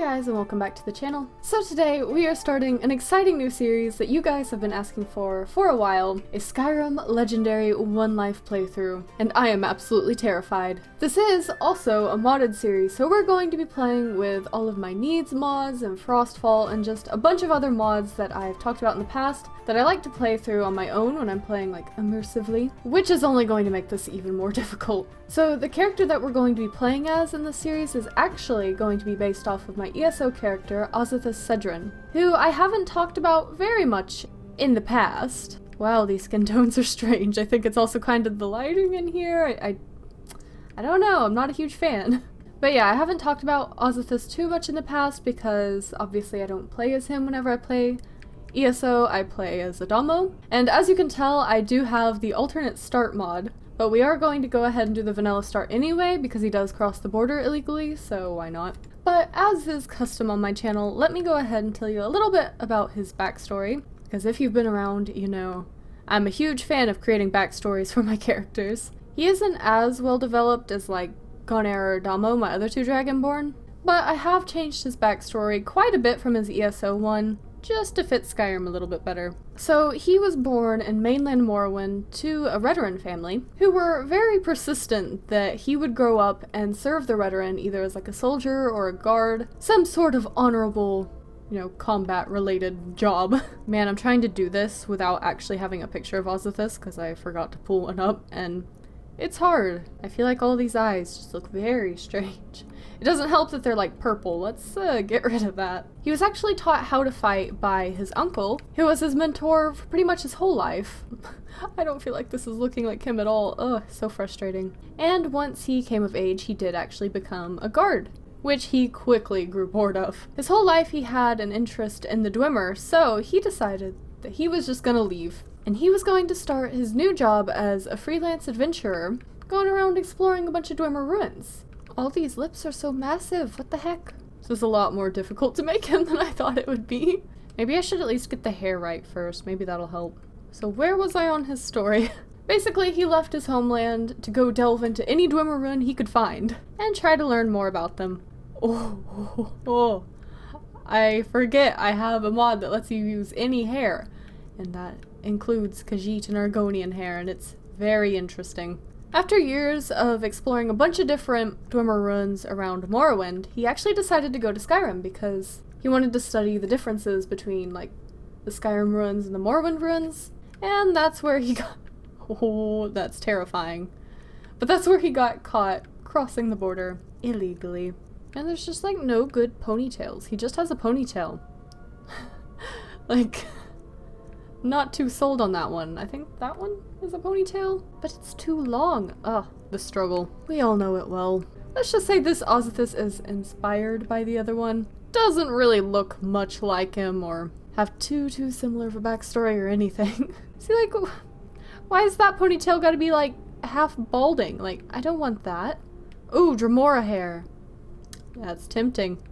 Hey guys, and welcome back to the channel. So today we are starting an exciting new series that you guys have been asking for a while, a Skyrim Legendary One Life playthrough, and I am absolutely terrified. This is also a modded series, so we're going to be playing with all of my needs mods and Frostfall and just a bunch of other mods that I've talked about in the past that I like to play through on my own when I'm playing like immersively, which is only going to make this even more difficult. So the character that we're going to be playing as in this series is actually going to be based off of my ESO character, Azithus Cedrin, who I haven't talked about very much in the past. Wow, these skin tones are strange. I think it's also kind of the lighting in here. I don't know, I'm not a huge fan. But yeah, I haven't talked about Azithus too much in the past because obviously I don't play as him whenever I play ESO, I play as Adamo. And as you can tell, I do have the alternate start mod, but we are going to go ahead and do the vanilla start anyway because he does cross the border illegally, so why not? But as is custom on my channel, let me go ahead and tell you a little bit about his backstory, because if you've been around, you know I'm a huge fan of creating backstories for my characters. He isn't as well developed as like Gonera or Damo, my other two Dragonborn, but I have changed his backstory quite a bit from his ESO one, just to fit Skyrim a little bit better. So he was born in mainland Morrowind to a Redoran family who were very persistent that he would grow up and serve the Redoran either as like a soldier or a guard, some sort of honorable, you know, combat related job. Man, I'm trying to do this without actually having a picture of Azithus because I forgot to pull one up and it's hard. I feel like all these eyes just look very strange. It doesn't help that they're like purple. Let's get rid of that. He was actually taught how to fight by his uncle, who was his mentor for pretty much his whole life. I don't feel like this is looking like him at all. Ugh, so frustrating. And once he came of age, he did actually become a guard, which he quickly grew bored of. His whole life he had an interest in the Dwemer, so he decided that he was just gonna leave. And he was going to start his new job as a freelance adventurer, going around exploring a bunch of Dwemer ruins. All these lips are so massive, what the heck? This is a lot more difficult to make him than I thought it would be. Maybe I should at least get the hair right first, maybe that'll help. So where was I on his story? Basically, he left his homeland to go delve into any Dwemer ruin he could find, and try to learn more about them. Oh, I forget I have a mod that lets you use any hair, and that includes Khajiit and Argonian hair, and it's very interesting. After years of exploring a bunch of different Dwemer ruins around Morrowind, he actually decided to go to Skyrim because he wanted to study the differences between, like, the Skyrim ruins and the Morrowind ruins, and that's where he got... Oh, that's terrifying. But that's where he got caught crossing the border illegally. And there's just, like, no good ponytails. He just has a ponytail. Like... Not too sold on that one. I think that one is a ponytail, but it's too long. Ugh, the struggle. We all know it well. Let's just say this Azithus is inspired by the other one. Doesn't really look much like him or have too similar of a backstory or anything. See, like, why is that ponytail gotta be like half balding? Like, I don't want that. Ooh, Dremora hair. That's tempting.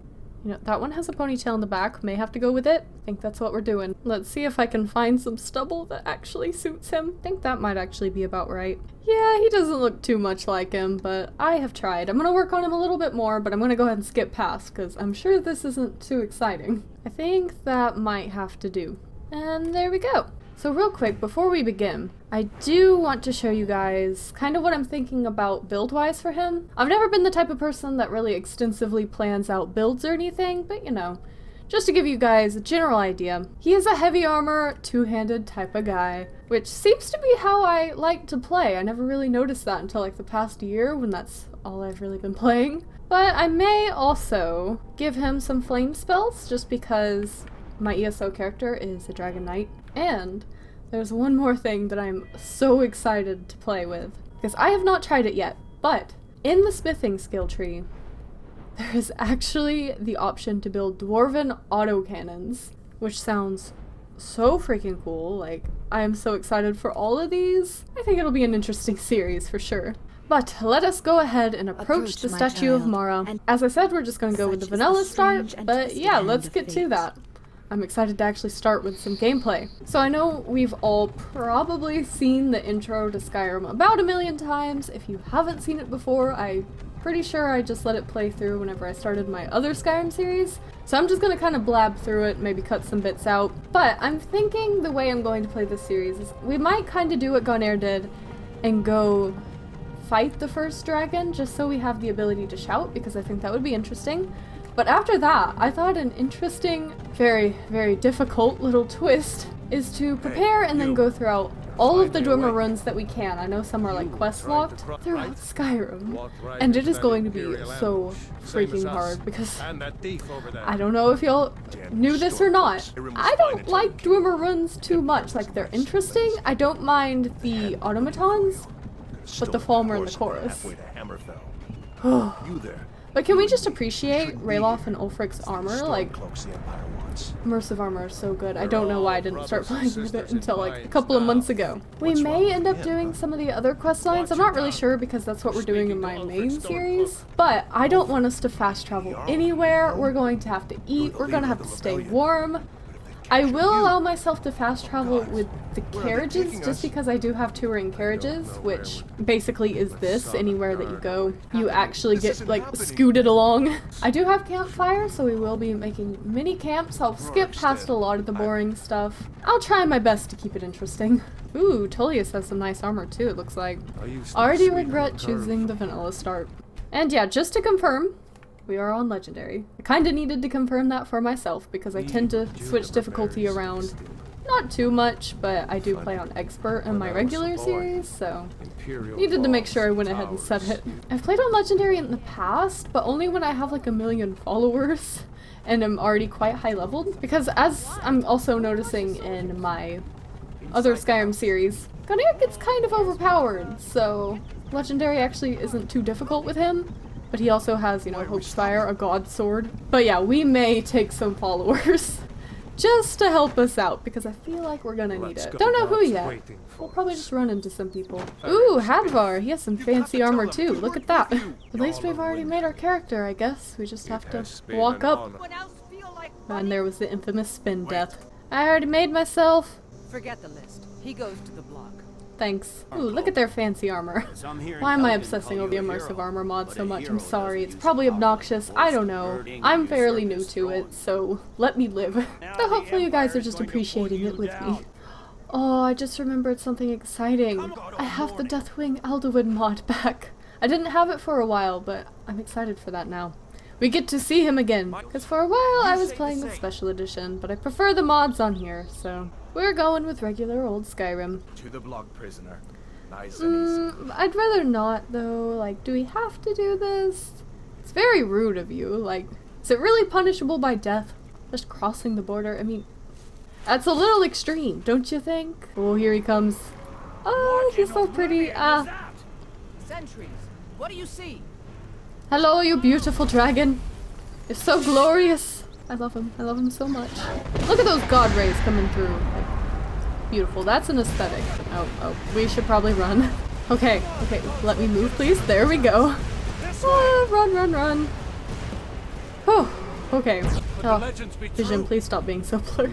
You know, that one has a ponytail in the back. May have to go with it. I think that's what we're doing. Let's see if I can find some stubble that actually suits him. I think that might actually be about right. Yeah, he doesn't look too much like him, but I have tried. I'm gonna work on him a little bit more, but I'm gonna go ahead and skip past because I'm sure this isn't too exciting. I think that might have to do. And there we go. So real quick, before we begin, I do want to show you guys kind of what I'm thinking about build-wise for him. I've never been the type of person that really extensively plans out builds or anything, but you know, just to give you guys a general idea. He is a heavy armor, two-handed type of guy, which seems to be how I like to play. I never really noticed that until like the past year when that's all I've really been playing. But I may also give him some flame spells just because my ESO character is a Dragon Knight. And there's one more thing that I'm so excited to play with, because I have not tried it yet, but in the smithing skill tree, there is actually the option to build dwarven autocannons, which sounds so freaking cool. Like, I am so excited for all of these. I think it'll be an interesting series for sure. But let us go ahead and approach the statue of Mara. As I said, we're just going to go with the vanilla start, but yeah, let's get to that. I'm excited to actually start with some gameplay. So I know we've all probably seen the intro to Skyrim about 1,000,000 times. If you haven't seen it before, I pretty sure I just let it play through whenever I started my other Skyrim series. So I'm just gonna kind of blab through it, maybe cut some bits out. But I'm thinking the way I'm going to play this series is we might kind of do what Gonair did and go fight the first dragon just so we have the ability to shout, because I think that would be interesting. But after that, I thought an interesting, very, very difficult little twist is to prepare and then go throughout all of the Dwemer runs that we can. I know some are like quest locked throughout Skyrim, and it is going to be so freaking hard because I don't know if y'all knew this or not. I don't like Dwemer runs too much. Like, they're interesting. I don't mind the automatons, but the Falmer and the chorus. But can we just appreciate Ralof and Ulfric's armor? Like, immersive armor is so good. I don't know why I didn't start playing with it until like a couple of months ago. We may end up doing some of the other quest lines. I'm not really sure because that's what we're doing in my main series. But I don't want us to fast travel anywhere. We're going to have to eat. We're going to have to stay warm. I will allow myself to fast travel with the carriages just because I do have touring carriages, which basically is this. Anywhere that you go, you actually get like scooted along. I do have campfire, so we will be making mini camps. I'll skip past a lot of the boring stuff. I'll try my best to keep it interesting. Ooh, Tullius has some nice armor too, it looks like. Already regret choosing the vanilla start. And yeah, just to confirm, we are on Legendary. I kinda needed to confirm that for myself because I tend to switch difficulty around. Not too much, but I do play on Expert in my regular series, so needed to make sure I went ahead and set it. I've played on Legendary in the past, but only when I have like 1 million followers and I'm already quite high leveled. Because as I'm also noticing in my other Skyrim series, Gonair gets kind of overpowered, so Legendary actually isn't too difficult with him. But he also has, you know, Hope's Fire, a god sword. But yeah, we may take some followers just to help us out because I feel like we're gonna need it. Don't know who yet. We'll probably just run into some people. Ooh, Hadvar, he has some fancy armor too. Look at that. At least we've already made our character, I guess. We just have to walk up. And there was the infamous spin death. I already made myself. Forget the list. He goes to the block. Thanks. Ooh, look at their fancy armor. Why am I obsessing over the immersive armor mod so much? I'm sorry. It's probably obnoxious. I don't know. I'm fairly new to it, so let me live. But hopefully you guys are just appreciating it with me. Oh, I just remembered something exciting. I have the Deathwing Alduin mod back. I didn't have it for a while, but I'm excited for that now. We get to see him again, because for a while I was playing with Special Edition, but I prefer the mods on here, so we're going with regular old Skyrim. To the block, prisoner. Nice and easy. I'd rather not, though. Like, do we have to do this? It's very rude of you. Like, is it really punishable by death? Just crossing the border? I mean, that's a little extreme, don't you think? Oh, here he comes. Oh, he's so pretty. Sentries, what do you see? Hello, you beautiful dragon. You're so glorious. I love him. I love him so much. Look at those god rays coming through. Like, beautiful. That's an aesthetic. Oh, we should probably run. Okay, let me move, please. There we go. Run. Whew. Okay. Oh, Vision, please stop being so blurry.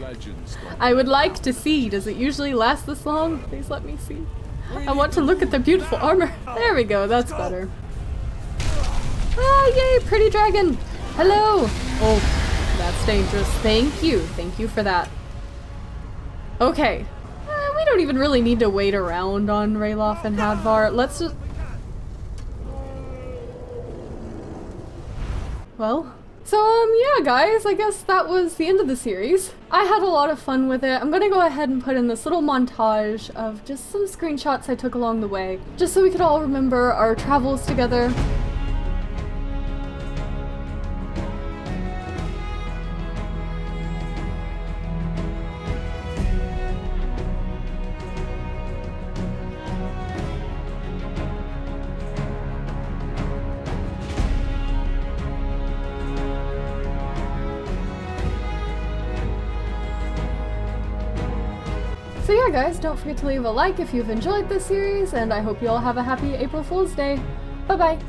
I would like to see. Does it usually last this long? Please let me see. I want to look at their beautiful armor. There we go. That's better. Ah, yay, pretty dragon. Hello. Oh, that's dangerous. Thank you for that. Okay. We don't even really need to wait around on Ralof and Hadvar. Let's just... Well... So, yeah, guys, I guess that was the end of the series. I had a lot of fun with it. I'm gonna go ahead and put in this little montage of just some screenshots I took along the way, just so we could all remember our travels together. So yeah, guys, don't forget to leave a like if you've enjoyed this series, and I hope you all have a happy April Fool's Day. Bye-bye!